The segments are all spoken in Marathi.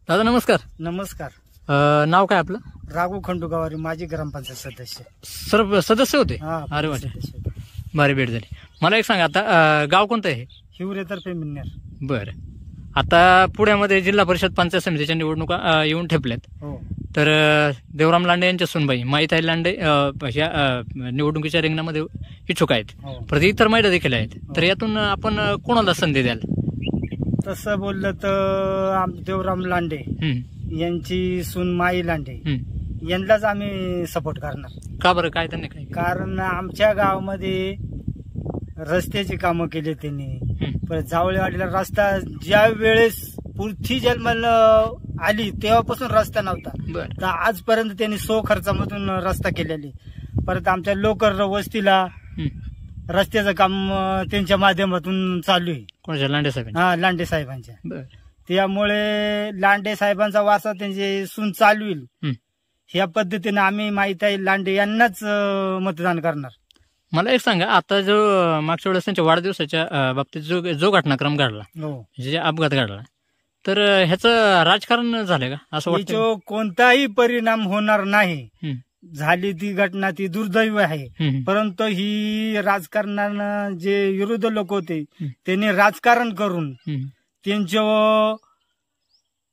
दादा नमस्कार. नमस्कार. नाव काय आपलं? राघू खंडूगावारी, माजी ग्रामपंचायत सदस्य. सर्व सदस्य होते? हा, अरे वा, भारी भेट झाली. मला एक सांगा, आता गाव कोणतं आहे? हिवरेतर्फे मिळणार. बरं, आता पुण्यामध्ये जिल्हा परिषद पंचायत समितीच्या निवडणुका येऊन ठेपल्यात. हो. तर देवराम लांडे यांच्या सुनबाई माईताई लांडे ह्या निवडणुकीच्या रिंगणामध्ये इच्छुक आहेत. परत इतर महिला देखील आहेत. तर यातून आपण कोणाला संधी द्याल? तसं बोललं तर देवराम लांडे यांची सून माई लांडे यांनाच आम्ही सपोर्ट करणार. का बरं, काय त्यांनी काय? कारण आमच्या गावामध्ये रस्त्याची कामं केली त्यांनी. परत जावळेवाडीला रस्ता ज्या वेळेस पृथ्वी जन्माला आली तेव्हापासून रस्ता नव्हता, तर आजपर्यंत त्यांनी खर्चामधून रस्ता केलेली. परत आमच्या लोकर वस्तीला रस्त्याचं काम त्यांच्या माध्यमातून चालू आहे. कोणाच्या? लांडे साहेब. हा, लांडे साहेबांच्या. त्यामुळे लांडे साहेबांचा वारसा त्यांचे सून चालविल ह्या पद्धतीने आम्ही माईताई लांडे यांनाच मतदान करणार. मला एक सांगा, आता जो मागच्या वेळेस त्यांच्या वाढदिवसाच्या बाबतीत जो घटनाक्रम घडला, जे अपघात घडला, तर ह्याचं राजकारण झालं का असं वाटतं? कोणताही परिणाम होणार नाही. झाली ती घटना ती दुर्दैव आहे, परंतु ही राजकारणानं जे विरोधी लोक होते त्यांनी राजकारण करून त्यांच्या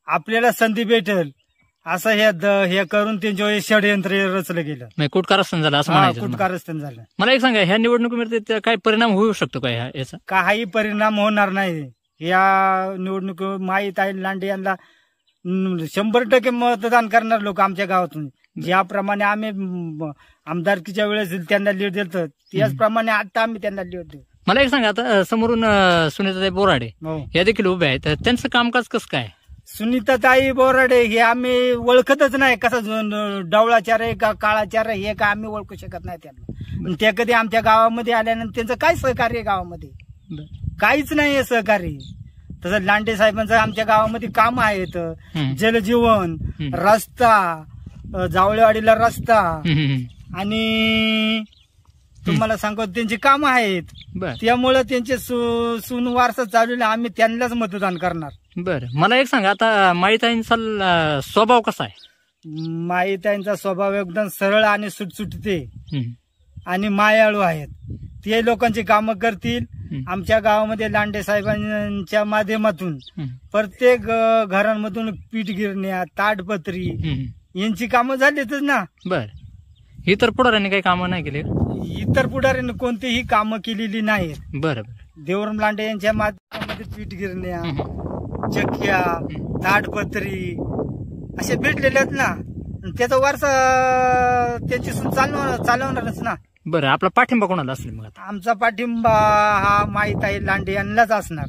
आपल्याला संधी भेटेल असं हे करून त्यांच्या षडयंत्र रचलं गेलं. कुटकारस्थान झालं असं म्हणायचं? कुटकारस्थान झालं. मला एक सांगा, ह्या निवडणुकीमध्ये काय परिणाम होऊ शकतो का याचा? काही परिणाम होणार नाही. या निवडणूक माईताई लांडे यांना 100% मतदान करणार लोक आमच्या गावातून. ज्याप्रमाणे आम्ही आमदारकीच्या वेळेस त्यांना लीड देतो त्याचप्रमाणे आता आम्ही त्यांना लीड देऊ. मला एक सांगा, आता समोरून सुनीताताई बोराडे या देखील उभे आहेत, त्यांचं कामकाज कसं काय? सुनीताताई बोराडे हे आम्ही ओळखतच नाही. कसं डवळाचार आहे का काळाचार आहे हे का आम्ही ओळखू शकत नाही त्यांना. पण त्या कधी आमच्या गावामध्ये आल्यानंतर त्यांचं काय सहकार्य गावामध्ये काहीच नाही आहे सहकार्य. तसं लांडे साहेबांचं आमच्या गावामध्ये काम आहेत. जलजीवन, रस्ता, जावळेवाडीला रस्ता, आणि तुम्हाला सांगतो त्यांची कामं आहेत. त्यामुळे त्यांचे सून वारसा चालू आम्ही त्यांनाच मतदान करणार. बरं, मला एक सांगा, आता माईताईंचा स्वभाव कसा आहे? माईताईंचा स्वभाव एकदम सरळ आणि सुटसुटीते आणि मायाळू आहेत. ते लोकांची कामं करतील. आमच्या गावामध्ये लांडे साहेबांच्या माध्यमातून प्रत्येक घरांमधून पीठ गिरण्या, ताडपत्री यांची कामं झालीच ना. बर, इतर पुढाऱ्यांनी काही कामं नाही केली? इतर पुढाऱ्यांनी कोणतीही कामं केलेली नाहीत. बरं. देवराम लांडे यांच्या माध्यमामध्ये पीठ गिरण्या, चक्क्या, ताडपत्री असे भेटलेले आहेत ना. त्याचा वारसा त्यांची चालवणारच ना. बरं, आपला पाठिंबा कोणाला असेल मग? आमचा पाठिंबा हा माईताई लांडे यांनाच असणार.